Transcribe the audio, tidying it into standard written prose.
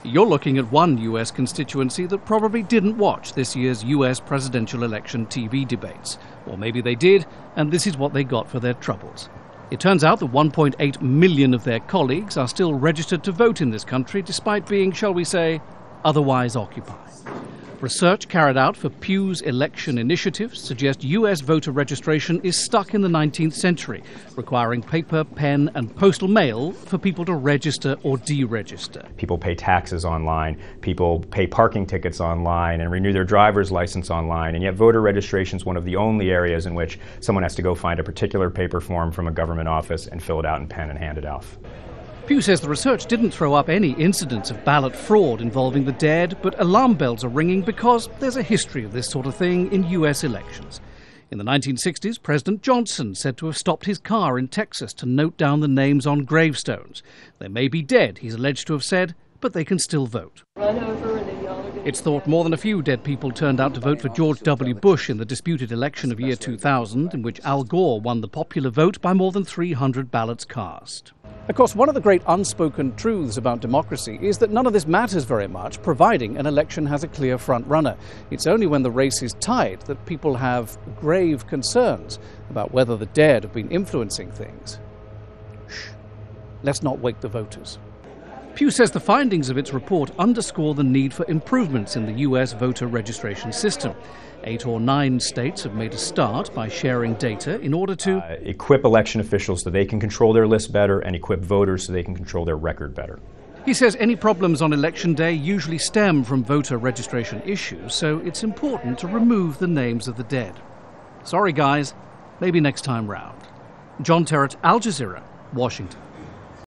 You're looking at one US constituency that probably didn't watch this year's US presidential election TV debates. Or maybe they did, and this is what they got for their troubles. It turns out that 1.8 million of their colleagues are still registered to vote in this country, despite being, shall we say, otherwise occupied. Research carried out for Pew's election initiative suggests US voter registration is stuck in the 19th century, requiring paper, pen and postal mail for people to register or deregister. People pay taxes online, people pay parking tickets online and renew their driver's license online, and yet voter registration is one of the only areas in which someone has to go find a particular paper form from a government office and fill it out in pen and hand it off. Pew says the research didn't throw up any incidents of ballot fraud involving the dead, but alarm bells are ringing because there's a history of this sort of thing in US elections. In the 1960s, President Johnson said to have stopped his car in Texas to note down the names on gravestones. They may be dead, he's alleged to have said, but they can still vote. It's thought more than a few dead people turned out to vote for George W. Bush in the disputed election of year 2000, in which Al Gore won the popular vote by more than 300 ballots cast. Of course, one of the great unspoken truths about democracy is that none of this matters very much, providing an election has a clear front-runner. It's only when the race is tied that people have grave concerns about whether the dead have been influencing things. Shh. Let's not wake the voters. Pew says the findings of its report underscore the need for improvements in the US voter registration system. 8 or 9 states have made a start by sharing data in order to equip election officials so they can control their list better and equip voters so they can control their record better. He says any problems on election day usually stem from voter registration issues, so it's important to remove the names of the dead. Sorry guys, maybe next time round. John Terrett, Al Jazeera, Washington.